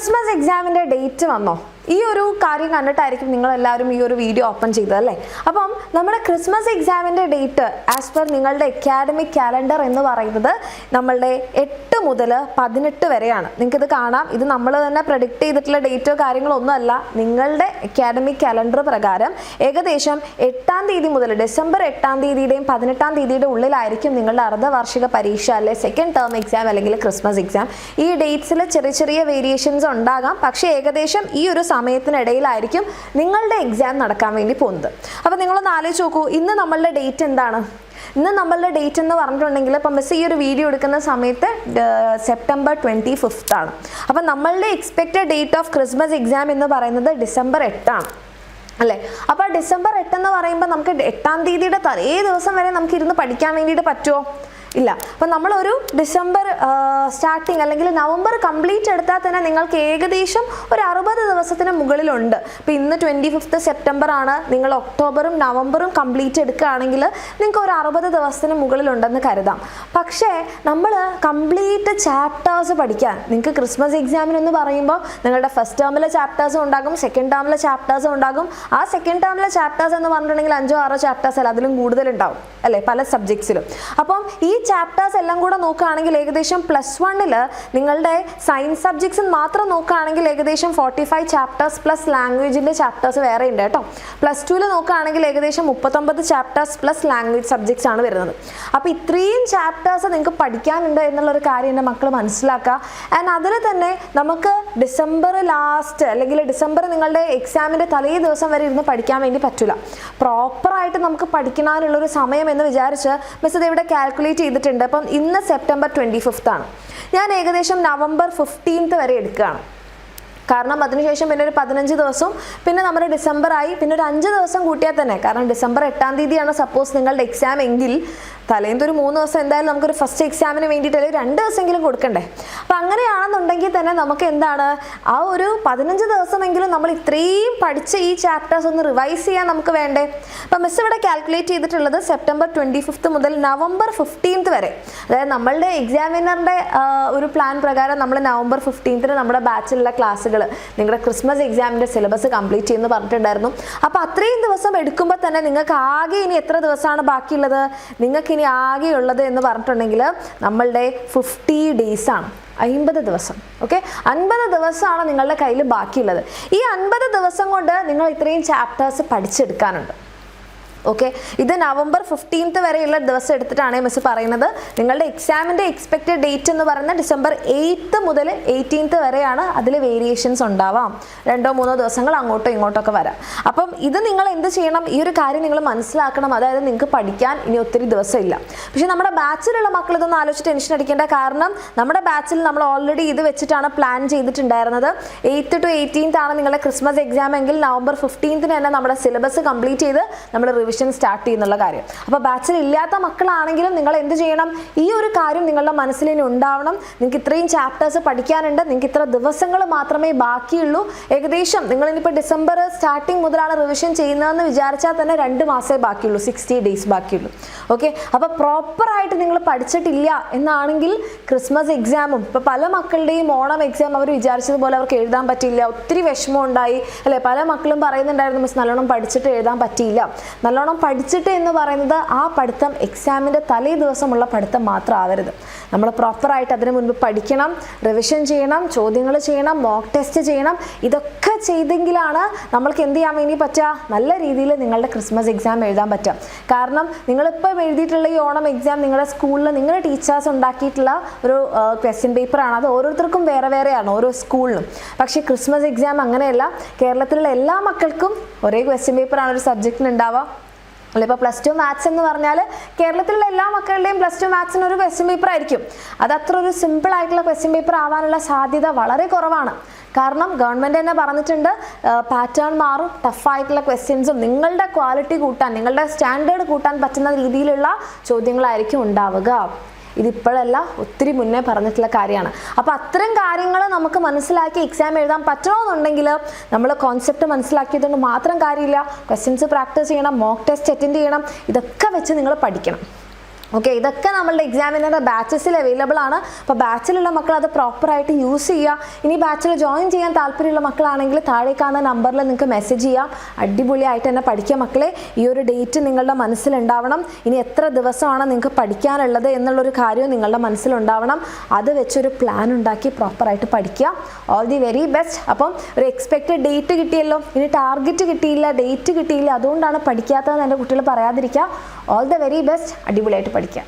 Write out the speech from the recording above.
Christmas എക്സാമിൻ്റെ date വന്നോ? ഈ ഒരു കാര്യം കണ്ടിട്ടായിരിക്കും നിങ്ങളെല്ലാവരും ഈ ഒരു വീഡിയോ ഓപ്പൺ ചെയ്തതല്ലേ. അപ്പം നമ്മുടെ ക്രിസ്മസ് എക്സാമിൻ്റെ ഡേറ്റ് ആസ് പെർ നിങ്ങളുടെ അക്കാഡമിക് കാലണ്ടർ എന്ന് പറയുന്നത് നമ്മളുടെ 8 മുതൽ 18 വരെയാണ്. നിങ്ങൾക്കിത് കാണാം. ഇത് നമ്മൾ തന്നെ പ്രഡിക്റ്റ് ചെയ്തിട്ടുള്ള ഡേറ്റോ കാര്യങ്ങളോ ഒന്നുമല്ല. നിങ്ങളുടെ അക്കാഡമിക് കാലണ്ടർ പ്രകാരം ഏകദേശം 8-ാം തീയതി മുതൽ ഡിസംബർ 8-ാം തീയതിയുടെയും 18-ാം തീയതിയുടെ ഉള്ളിലായിരിക്കും നിങ്ങളുടെ അർദ്ധവാർഷിക പരീക്ഷ അല്ലെ സെക്കൻഡ് ടേം എക്സാം അല്ലെങ്കിൽ ക്രിസ്മസ് എക്സാം. ഈ ഡേറ്റ്സിൽ ചെറിയ ചെറിയ വേരിയേഷൻസ് ഉണ്ടാകാം. പക്ഷേ ഏകദേശം ഈ ഒരു സമയത്തിനിടയിലായിരിക്കും നിങ്ങളുടെ എക്സാം നടക്കാൻ വേണ്ടി പോകുന്നത്. അപ്പോൾ നിങ്ങളൊന്ന് ആലോചിച്ച് നോക്കൂ, ഇന്ന് നമ്മളുടെ ഡേറ്റ് എന്താണ്? ഇന്ന് നമ്മളുടെ ഡേറ്റ് എന്ന് പറഞ്ഞിട്ടുണ്ടെങ്കിൽ ഇപ്പം മിസ് ഈ ഒരു വീഡിയോ എടുക്കുന്ന സമയത്ത് സെപ്റ്റംബർ 25 ആണ്. അപ്പം നമ്മളുടെ expected date of Christmas exam എന്ന് പറയുന്നത് ഡിസംബർ 8 ആണ് അല്ലേ. അപ്പോൾ ഡിസംബർ 8 എന്ന് പറയുമ്പോൾ നമുക്ക് 8-ാം തീയതിയുടെ തലേ ദിവസം വരെ നമുക്ക് ഇരുന്ന് പഠിക്കാൻ വേണ്ടിയിട്ട് പറ്റുമോ? ഇല്ല. അപ്പം നമ്മളൊരു ഡിസംബർ സ്റ്റാർട്ടിങ് അല്ലെങ്കിൽ നവംബർ കംപ്ലീറ്റ് എടുത്താൽ തന്നെ നിങ്ങൾക്ക് ഏകദേശം ഒരു 60 ദിവസത്തിന് മുകളിലുണ്ട്. ഇപ്പോൾ ഇന്ന് 25 സെപ്റ്റംബർ ആണ്. നിങ്ങൾ ഒക്ടോബറും നവംബറും കംപ്ലീറ്റ് എടുക്കുകയാണെങ്കിൽ നിങ്ങൾക്ക് ഒരു 60 ദിവസത്തിന് മുകളിലുണ്ടെന്ന് കരുതാം. പക്ഷേ നമ്മൾ കംപ്ലീറ്റ് ചാപ്റ്റേഴ്സ് പഠിക്കാൻ നിങ്ങൾക്ക് ക്രിസ്മസ് എക്സാമിനെന്ന് പറയുമ്പോൾ നിങ്ങളുടെ ഫസ്റ്റ് ടേമിലെ ചാപ്റ്റേഴ്സും ഉണ്ടാകും, സെക്കൻഡ് ടേമിലെ ചാപ്റ്റേഴ്സും ഉണ്ടാകും. ആ സെക്കൻഡ് ടേമിലെ ചാപ്റ്റേഴ്സ് എന്ന് പറഞ്ഞിട്ടുണ്ടെങ്കിൽ 5-6 ചാപ്റ്റേഴ്സ് അല്ല, അതിലും കൂടുതലുണ്ടാവും അല്ലേ പല സബ്ജക്ട്സിലും. അപ്പം ഈ ചാപ്റ്റേഴ്സ് എല്ലാം കൂടെ നോക്കുകയാണെങ്കിൽ ഏകദേശം +1 നിങ്ങളുടെ സയൻസ് സബ്ജക്ട്സ് മാത്രം നോക്കുകയാണെങ്കിൽ ഏകദേശം 45 ചാപ്റ്റേഴ്സ് പ്ലസ് ലാംഗ്വേജിൻ്റെ ചാപ്റ്റേഴ്സ് വേറെ ഉണ്ട് കേട്ടോ. +2 നോക്കുകയാണെങ്കിൽ ഏകദേശം 39 ചാപ്റ്റേഴ്സ് പ്ലസ് ലാംഗ്വേജ് സബ്ജക്ട്സ് ആണ് വരുന്നത്. അപ്പോൾ ഇത്രയും ചാപ്റ്റേഴ്സ് നിങ്ങൾക്ക് പഠിക്കാനുണ്ട് എന്നുള്ളൊരു കാര്യം എൻ്റെ മക്കൾ മനസ്സിലാക്കുക. ആൻഡ് അതിൽ തന്നെ നമുക്ക് ഡിസംബർ ലാസ്റ്റ് അല്ലെങ്കിൽ ഡിസംബർ നിങ്ങളുടെ എക്സാമിൻ്റെ തലേ ദിവസം വരെ ഇരുന്ന് പഠിക്കാൻ വേണ്ടി പറ്റില്ല. പ്രോപ്പറായിട്ട് നമുക്ക് പഠിക്കാനുള്ളൊരു സമയം എന്ന് വിചാരിച്ച് മിസ് ഇത് ഇവിടെ കാൽക്കുലേറ്റ് ചെയ്തിട്ടുണ്ട്. അപ്പം ഇന്ന് സെപ്റ്റംബർ 25 ആണ്. ഞാൻ ഏകദേശം നവംബർ 15 വരെ എടുക്കുകയാണ്. കാരണം അതിനുശേഷം പിന്നെ ഒരു 15 ദിവസവും പിന്നെ നമ്മുടെ ഡിസംബർ ആയി, പിന്നെ ഒരു 5 ദിവസം കൂട്ടിയാൽ തന്നെ, കാരണം ഡിസംബർ 8-ാം തീയതിയാണ് സപ്പോസ് നിങ്ങളുടെ എക്സാം എങ്കിൽ തലേന്ന് ഒരു 3 ദിവസം എന്തായാലും നമുക്കൊരു ഫസ്റ്റ് എക്സാമിന് വേണ്ടിയിട്ട് അല്ലെങ്കിൽ 2 ദിവസമെങ്കിലും കൊടുക്കണ്ടേ. അപ്പം അങ്ങനെയാണെന്നുണ്ടെങ്കിൽ തന്നെ നമുക്ക് എന്താണ് ആ ഒരു 15 ദിവസമെങ്കിലും നമ്മൾ ഇത്രയും പഠിച്ച ഈ ചാപ്റ്റേഴ്സ് ഒന്ന് റിവൈസ് ചെയ്യാൻ നമുക്ക് വേണ്ടേ. അപ്പം മിസ് ഇവിടെ കാൽക്കുലേറ്റ് ചെയ്തിട്ടുള്ളത് സെപ്റ്റംബർ 25 മുതൽ നവംബർ 15 വരെ, അതായത് നമ്മളുടെ എക്സാമിനറിൻ്റെ ഒരു പ്ലാൻ പ്രകാരം നമ്മൾ നവംബർ 15 നമ്മുടെ ബാച്ചിലുള്ള ക്ലാസ്സുകൾ നിങ്ങളുടെ ക്രിസ്മസ് എക്സാമിൻ്റെ സിലബസ് കംപ്ലീറ്റ് ചെയ്യുമെന്ന് പറഞ്ഞിട്ടുണ്ടായിരുന്നു. അപ്പോൾ അത്രയും ദിവസം എടുക്കുമ്പോൾ തന്നെ നിങ്ങൾക്ക് ആകെ ഇനി എത്ര ദിവസമാണ് ബാക്കിയുള്ളത്? നിങ്ങൾക്ക് ഇനി ആകെയുള്ളത് എന്ന് പറഞ്ഞിട്ടുണ്ടെങ്കിൽ നമ്മളുടെ 50 ഡേയ്സ് ആണ്, 50 ദിവസം. ഓക്കെ, 50 ദിവസമാണ് നിങ്ങളുടെ കയ്യിൽ ബാക്കിയുള്ളത്. ഈ 50 ദിവസം കൊണ്ട് നിങ്ങൾ ഇത്രയും ചാപ്റ്റേഴ്സ് പഠിച്ചെടുക്കാനുണ്ട്. ഓക്കെ, ഇത് നവംബർ 15 വരെയുള്ള ദിവസം എടുത്തിട്ടാണ് മിസ് പറയുന്നത്. നിങ്ങളുടെ എക്സാമിൻ്റെ എക്സ്പെക്റ്റഡ് ഡേറ്റ് എന്ന് പറയുന്നത് ഡിസംബർ 8 മുതൽ 18 വരെയാണ്. അതിൽ വേരിയേഷൻസ് ഉണ്ടാവാം, 2-3 ദിവസങ്ങൾ അങ്ങോട്ടോ ഇങ്ങോട്ടൊക്കെ വരാം. അപ്പം ഇത് നിങ്ങൾ എന്ത് ചെയ്യണം, ഈ ഒരു കാര്യം നിങ്ങൾ മനസ്സിലാക്കണം. അതായത് നിങ്ങൾക്ക് പഠിക്കാൻ ഇനി ഒത്തിരി ദിവസം ഇല്ല. പക്ഷേ നമ്മുടെ ബാച്ചിലുള്ള മക്കൾ ഇതൊന്നും ആലോചിച്ച് ടെൻഷൻ അടിക്കേണ്ട. കാരണം നമ്മുടെ ബാച്ചിൽ നമ്മൾ ഓൾറെഡി ഇത് വെച്ചിട്ടാണ് പ്ലാൻ ചെയ്തിട്ടുണ്ടായിരുന്നത്. 8 to 18 ആണ് നിങ്ങളുടെ ക്രിസ്മസ് എക്സാം എങ്കിൽ നവംബർ 15 തന്നെ നമ്മുടെ സിലബസ് കംപ്ലീറ്റ് ചെയ്ത് നമ്മൾ സ്റ്റാർട്ട് ചെയ്യുന്നുള്ള കാര്യം. അപ്പോൾ ബാച്ചിൽ ഇല്ലാത്ത മക്കളാണെങ്കിലും നിങ്ങൾ എന്ത് ചെയ്യണം, ഈ ഒരു കാര്യം നിങ്ങളുടെ മനസ്സിൽ ഇനി ഉണ്ടാവണം. നിങ്ങൾക്ക് ഇത്രയും ചാപ്റ്റേഴ്സ് പഠിക്കാനുണ്ട്, നിങ്ങൾക്ക് ഇത്ര ദിവസങ്ങൾ മാത്രമേ ബാക്കിയുള്ളൂ. ഏകദേശം നിങ്ങളിനിപ്പോൾ ഡിസംബർ സ്റ്റാർട്ടിങ് മുതലാണ് റിവിഷൻ ചെയ്യുന്നതെന്ന് വിചാരിച്ചാൽ തന്നെ 2 മാസമേ ബാക്കിയുള്ളൂ, 60 ഡേയ്സ് ബാക്കിയുള്ളൂ. ഓക്കെ, അപ്പോൾ പ്രോപ്പറായിട്ട് നിങ്ങൾ പഠിച്ചിട്ടില്ല എന്നാണെങ്കിൽ ക്രിസ്മസ് എക്സാമും ഇപ്പോൾ പല മക്കളുടെയും ഓണം എക്സാം അവർ വിചാരിച്ചതുപോലെ അവർക്ക് എഴുതാൻ പറ്റിയില്ല, ഒത്തിരി വിഷമം ഉണ്ടായി അല്ലേ. പല മക്കളും പറയുന്നുണ്ടായിരുന്നു മിസ് നല്ലോണം പഠിച്ചിട്ട് എഴുതാൻ പറ്റിയില്ല. നല്ലോണം പഠിച്ചിട്ട് എന്ന് പറയുന്നത് ആ പഠിത്തം എക്സാമിൻ്റെ തലേ ദിവസമുള്ള പഠിത്തം മാത്രം ആവരുത്. നമ്മൾ പ്രോപ്പറായിട്ട് അതിന് മുൻപ് പഠിക്കണം, റിവിഷൻ ചെയ്യണം, ചോദ്യങ്ങൾ ചെയ്യണം, മോക്ക് ടെസ്റ്റ് ചെയ്യണം. ഇതൊക്കെ ചെയ്തെങ്കിലാണ് നമ്മൾക്ക് എന്ത് ചെയ്യാൻ വേണ്ടി പറ്റുക, നല്ല രീതിയിൽ നിങ്ങളുടെ ക്രിസ്മസ് എക്സാം എഴുതാൻ പറ്റുക. കാരണം നിങ്ങളിപ്പോൾ എഴുതിയിട്ടുള്ള ഈ ഓണം എക്സാം നിങ്ങളുടെ സ്കൂളിൽ നിങ്ങളുടെ ടീച്ചേഴ്സ് ഉണ്ടാക്കിയിട്ടുള്ള ഒരു ക്വസ്റ്റ്യൻ പേപ്പറാണ്. അത് ഓരോരുത്തർക്കും വേറെ വേറെയാണ് ഓരോ സ്കൂളിലും. പക്ഷേ ക്രിസ്മസ് എക്സാം അങ്ങനെയല്ല. കേരളത്തിലുള്ള എല്ലാ മക്കൾക്കും ഒരേ ക്വസ്റ്റ്യൻ പേപ്പറാണ് ഒരു സബ്ജക്റ്റിന് ഉണ്ടാവുക അല്ലെ. ഇപ്പോൾ +2 മാത്സ് എന്ന് പറഞ്ഞാൽ കേരളത്തിലുള്ള എല്ലാ മക്കളുടെയും +2 മാത്സിന് ഒരു ക്വസ്റ്റ്യൻ പേപ്പർ ആയിരിക്കും. അത് അത്ര ഒരു സിമ്പിൾ ആയിട്ടുള്ള ക്വസ്റ്റ്യൻ പേപ്പർ ആവാനുള്ള സാധ്യത വളരെ കുറവാണ്. കാരണം ഗവൺമെൻറ് തന്നെ പറഞ്ഞിട്ടുണ്ട് പാറ്റേൺ മാറും, ടഫായിട്ടുള്ള ക്വസ്റ്റ്യൻസും നിങ്ങളുടെ ക്വാളിറ്റി കൂട്ടാൻ, നിങ്ങളുടെ സ്റ്റാൻഡേർഡ് കൂട്ടാൻ പറ്റുന്ന രീതിയിലുള്ള ചോദ്യങ്ങളായിരിക്കും ഉണ്ടാവുക. ഇതിപ്പോഴല്ല, ഒത്തിരി മുന്നേ പറഞ്ഞിട്ടുള്ള കാര്യമാണ്. അപ്പോൾ അത്തരം കാര്യങ്ങൾ നമുക്ക് മനസ്സിലാക്കി എക്സാം എഴുതാൻ പറ്റണമെന്നുണ്ടെങ്കിൽ നമ്മൾ കോൺസെപ്റ്റ് മനസ്സിലാക്കിയതുകൊണ്ട് മാത്രം കാര്യമില്ല. ക്വസ്റ്റ്യൻസ് പ്രാക്ടീസ് ചെയ്യണം, മോക്ക് ടെസ്റ്റ് അറ്റൻഡ് ചെയ്യണം. ഇതൊക്കെ വെച്ച് നിങ്ങൾ പഠിക്കണം. ഓക്കെ, ഇതൊക്കെ നമ്മളുടെ എക്സാമിനറുടെ ബാച്ചസിൽ അവൈലബിൾ ആണ്. അപ്പോൾ ബാച്ചിലുള്ള മക്കൾ അത് പ്രോപ്പറായിട്ട് യൂസ് ചെയ്യുക. ഇനി ബാച്ചിൽ ജോയിൻ ചെയ്യാൻ താല്പര്യമുള്ള മക്കളാണെങ്കിൽ താഴെ കാണുന്ന നമ്പറിൽ നിങ്ങൾക്ക് മെസ്സേജ് ചെയ്യാം. അടിപൊളിയായിട്ട് തന്നെ പഠിക്കുക മക്കളെ. ഈ ഒരു ഡേറ്റ് നിങ്ങളുടെ മനസ്സിലുണ്ടാവണം. ഇനി എത്ര ദിവസമാണ് നിങ്ങൾക്ക് പഠിക്കാനുള്ളത് എന്നുള്ളൊരു കാര്യവും നിങ്ങളുടെ മനസ്സിലുണ്ടാവണം. അത് വെച്ചൊരു പ്ലാൻ ഉണ്ടാക്കി പ്രോപ്പറായിട്ട് പഠിക്കുക. All the very best. അപ്പം ഒരു എക്സ്പെക്റ്റഡ് ഡേറ്റ് കിട്ടിയല്ലോ, ഇനി ടാർഗറ്റ് കിട്ടിയില്ല, ഡേറ്റ് കിട്ടിയില്ല, അതുകൊണ്ടാണ് പഠിക്കാത്തതെന്ന് എൻ്റെ കുട്ടികൾ പറയാതിരിക്കുക. All the very best. അടിപൊളിയായിട്ട് പഠിക്കുക.